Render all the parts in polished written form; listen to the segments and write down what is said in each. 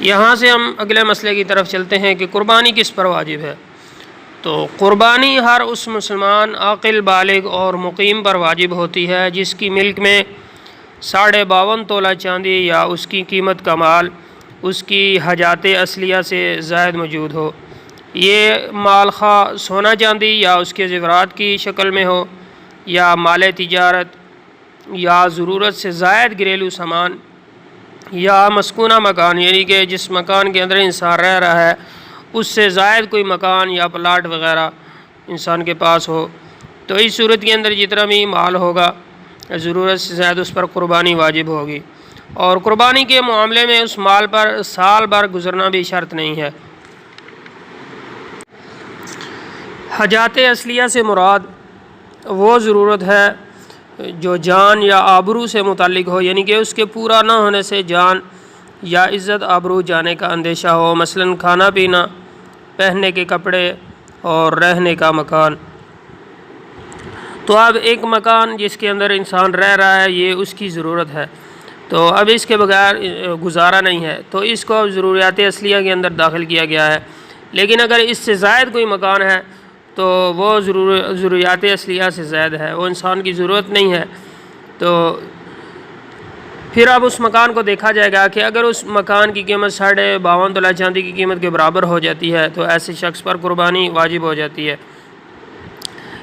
یہاں سے ہم اگلے مسئلے کی طرف چلتے ہیں کہ قربانی کس پر واجب ہے۔ تو قربانی ہر اس مسلمان عاقل بالغ اور مقیم پر واجب ہوتی ہے جس کی ملک میں 52.5 تولہ چاندی یا اس کی قیمت کا مال اس کی حاجات اصلیہ سے زائد موجود ہو۔ یہ مال خواہ سونا چاندی یا اس کے زیورات کی شکل میں ہو، یا مال تجارت، یا ضرورت سے زائد گھریلو سامان، یا مسکونہ مکان، یعنی کہ جس مکان کے اندر انسان رہ رہا ہے اس سے زائد کوئی مکان یا پلاٹ وغیرہ انسان کے پاس ہو۔ تو اس صورت کے اندر جتنا بھی مال ہوگا ضرورت سے زائد اس پر قربانی واجب ہوگی، اور قربانی کے معاملے میں اس مال پر سال بھر گزرنا بھی شرط نہیں ہے۔ حاجات اصلیہ سے مراد وہ ضرورت ہے جو جان یا آبرو سے متعلق ہو، یعنی کہ اس کے پورا نہ ہونے سے جان یا عزت آبرو جانے کا اندیشہ ہو، مثلاً کھانا پینا، پہننے کے کپڑے اور رہنے کا مکان۔ تو اب ایک مکان جس کے اندر انسان رہ رہا ہے یہ اس کی ضرورت ہے، تو اب اس کے بغیر گزارا نہیں ہے، تو اس کو ضروریات اصلیہ کے اندر داخل کیا گیا ہے۔ لیکن اگر اس سے زائد کوئی مکان ہے تو وہ ضروریات اصلیہ سے زائد ہے، وہ انسان کی ضرورت نہیں ہے، تو پھر اب اس مکان کو دیکھا جائے گا کہ اگر اس مکان کی قیمت 52.5 تولہ چاندی کی قیمت کے برابر ہو جاتی ہے تو ایسے شخص پر قربانی واجب ہو جاتی ہے۔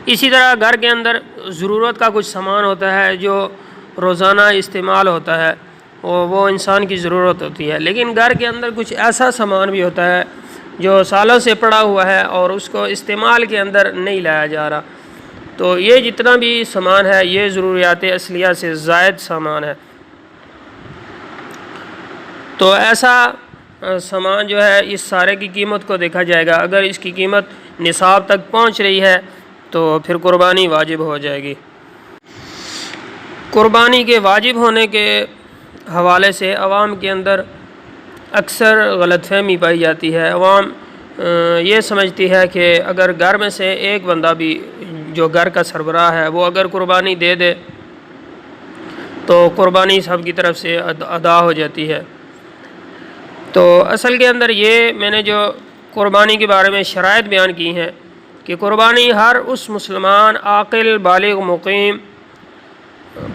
اسی طرح گھر کے اندر ضرورت کا کچھ سامان ہوتا ہے جو روزانہ استعمال ہوتا ہے، وہ انسان کی ضرورت ہوتی ہے، لیکن گھر کے اندر کچھ ایسا سامان بھی ہوتا ہے جو سالوں سے پڑا ہوا ہے اور اس کو استعمال کے اندر نہیں لایا جا رہا، تو یہ جتنا بھی سامان ہے یہ ضروریات اصلیہ سے زائد سامان ہے۔ تو ایسا سامان جو ہے اس سارے کی قیمت کو دیکھا جائے گا، اگر اس کی قیمت نصاب تک پہنچ رہی ہے تو پھر قربانی واجب ہو جائے گی۔ قربانی کے واجب ہونے کے حوالے سے عوام کے اندر اکثر غلط فہمی پائی جاتی ہے۔ عوام یہ سمجھتی ہے کہ اگر گھر میں سے ایک بندہ بھی جو گھر کا سربراہ ہے وہ اگر قربانی دے دے تو قربانی سب کی طرف سے ادا ہو جاتی ہے۔ تو اصل کے اندر یہ میں نے جو قربانی کے بارے میں شرائط بیان کی ہیں کہ قربانی ہر اس مسلمان عاقل بالغ مقیم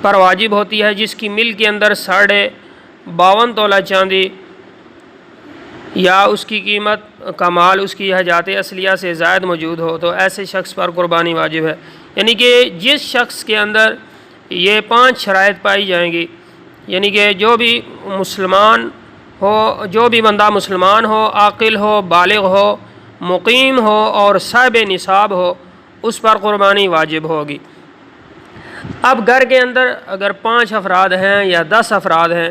پر واجب ہوتی ہے جس کی ملک کے اندر 52.5 تولہ چاندی یا اس کی قیمت کا مال اس کی حاجات اصلیہ سے زائد موجود ہو، تو ایسے شخص پر قربانی واجب ہے۔ یعنی کہ جس شخص کے اندر یہ 5 شرائط پائی جائیں گی، یعنی کہ جو بھی مسلمان ہو، جو بھی بندہ مسلمان ہو، عاقل ہو، بالغ ہو، مقیم ہو اور صاحب نصاب ہو، اس پر قربانی واجب ہوگی۔ اب گھر کے اندر اگر 5 افراد ہیں یا 10 افراد ہیں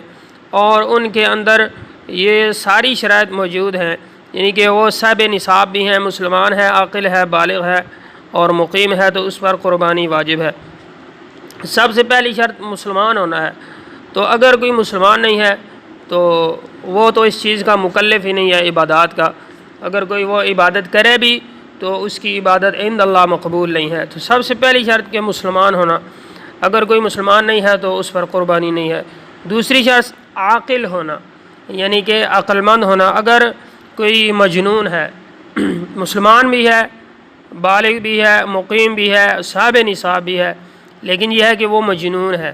اور ان کے اندر یہ ساری شرائط موجود ہیں، یعنی کہ وہ صاحب نصاب بھی ہیں، مسلمان ہے، عاقل ہے، بالغ ہے اور مقیم ہے، تو اس پر قربانی واجب ہے۔ سب سے پہلی شرط مسلمان ہونا ہے، تو اگر کوئی مسلمان نہیں ہے تو وہ تو اس چیز کا مکلف ہی نہیں ہے عبادات کا، اگر کوئی وہ عبادت کرے بھی تو اس کی عبادت عند اللہ مقبول نہیں ہے۔ تو سب سے پہلی شرط کہ مسلمان ہونا، اگر کوئی مسلمان نہیں ہے تو اس پر قربانی نہیں ہے۔ دوسری شرط عاقل ہونا، یعنی کہ عقل مند ہونا۔ اگر کوئی مجنون ہے، مسلمان بھی ہے، بالغ بھی ہے، مقیم بھی ہے، صاحب نصاب بھی ہے، لیکن یہ ہے کہ وہ مجنون ہے،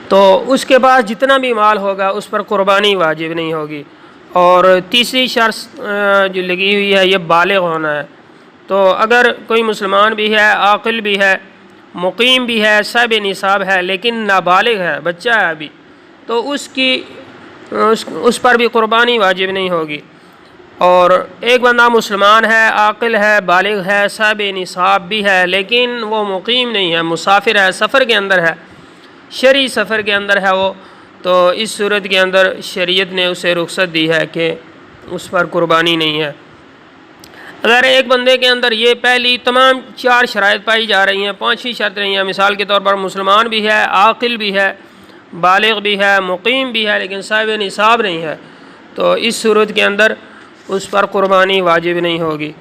تو اس کے پاس جتنا بھی مال ہوگا اس پر قربانی واجب نہیں ہوگی۔ اور تیسری شرط جو لگی ہوئی ہے یہ بالغ ہونا ہے۔ تو اگر کوئی مسلمان بھی ہے، عاقل بھی ہے، مقیم بھی ہے، صاحب نصاب ہے، لیکن نابالغ ہے، بچہ ہے ابھی، تو اس پر بھی قربانی واجب نہیں ہوگی۔ اور ایک بندہ مسلمان ہے، عاقل ہے، بالغ ہے، صاحب نصاب بھی ہے، لیکن وہ مقیم نہیں ہے، مسافر ہے، سفر کے اندر ہے، شرعی سفر کے اندر ہے وہ، تو اس صورت کے اندر شریعت نے اسے رخصت دی ہے کہ اس پر قربانی نہیں ہے۔ اگر ایک بندے کے اندر یہ پہلی تمام 4 شرائط پائی جا رہی ہیں، 5ویں شرط نہیں ہے، مثال کے طور پر مسلمان بھی ہے، عاقل بھی ہے، بالغ بھی ہے، مقیم بھی ہے، لیکن صاحب نصاب نہیں ہے، تو اس صورت کے اندر اس پر قربانی واجب نہیں ہوگی۔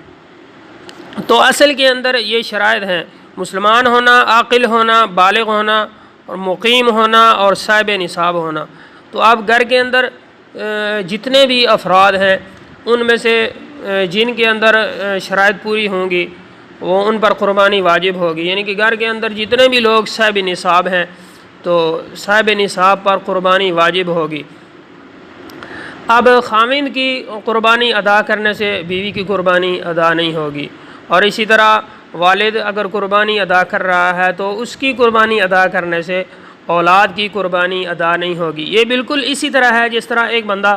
تو اصل کے اندر یہ شرائط ہیں: مسلمان ہونا، عاقل ہونا، بالغ ہونا اور مقیم ہونا اور صاحب نصاب ہونا۔ تو اب گھر کے اندر جتنے بھی افراد ہیں ان میں سے جن کے اندر شرائط پوری ہوں گی وہ ان پر قربانی واجب ہوگی، یعنی کہ گھر کے اندر جتنے بھی لوگ صاحب نصاب ہیں تو صاحب نصاب پر قربانی واجب ہوگی۔ اب خاوند کی قربانی ادا کرنے سے بیوی کی قربانی ادا نہیں ہوگی، اور اسی طرح والد اگر قربانی ادا کر رہا ہے تو اس کی قربانی ادا کرنے سے اولاد کی قربانی ادا نہیں ہوگی۔ یہ بالکل اسی طرح ہے جس طرح ایک بندہ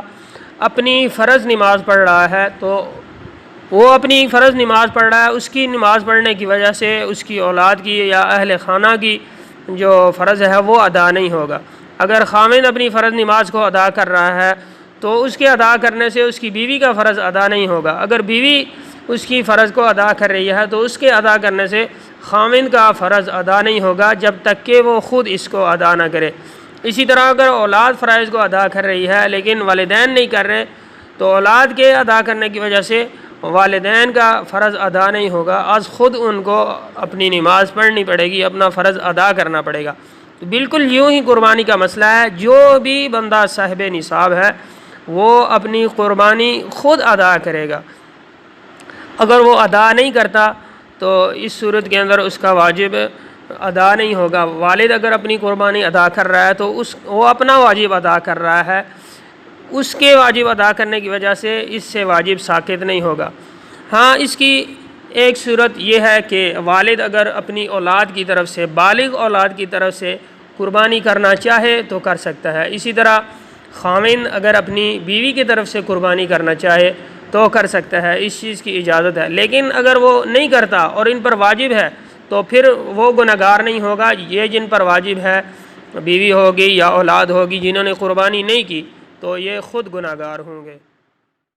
اپنی فرض نماز پڑھ رہا ہے تو وہ اپنی فرض نماز پڑھ رہا ہے، اس کی نماز پڑھنے کی وجہ سے اس کی اولاد کی یا اہل خانہ کی جو فرض ہے وہ ادا نہیں ہوگا۔ اگر خاوند اپنی فرض نماز کو ادا کر رہا ہے تو اس کے ادا کرنے سے اس کی بیوی کا فرض ادا نہیں ہوگا۔ اگر بیوی اس کی فرض کو ادا کر رہی ہے تو اس کے ادا کرنے سے خاوند کا فرض ادا نہیں ہوگا جب تک کہ وہ خود اس کو ادا نہ کرے۔ اسی طرح اگر اولاد فرائض کو ادا کر رہی ہے لیکن والدین نہیں کر رہے تو اولاد کے ادا کرنے کی وجہ سے والدین کا فرض ادا نہیں ہوگا، از خود ان کو اپنی نماز پڑھنی پڑے گی، اپنا فرض ادا کرنا پڑے گا۔ تو بالکل یوں ہی قربانی کا مسئلہ ہے، جو بھی بندہ صاحب نصاب ہے وہ اپنی قربانی خود ادا کرے گا۔ اگر وہ ادا نہیں کرتا تو اس صورت کے اندر اس کا واجب ادا نہیں ہوگا۔ والد اگر اپنی قربانی ادا کر رہا ہے تو وہ اپنا واجب ادا کر رہا ہے، اس کے واجب ادا کرنے کی وجہ سے اس سے واجب ساقط نہیں ہوگا۔ ہاں، اس کی ایک صورت یہ ہے کہ والد اگر اپنی اولاد کی طرف سے، بالغ اولاد کی طرف سے قربانی کرنا چاہے تو کر سکتا ہے۔ اسی طرح خاوند اگر اپنی بیوی کی طرف سے قربانی کرنا چاہے تو کر سکتا ہے، اس چیز کی اجازت ہے۔ لیکن اگر وہ نہیں کرتا اور ان پر واجب ہے تو پھر وہ گنہگار نہیں ہوگا۔ یہ جن پر واجب ہے، بیوی ہوگی یا اولاد ہوگی، جنہوں نے قربانی نہیں کی تو یہ خود گنہگار ہوں گے۔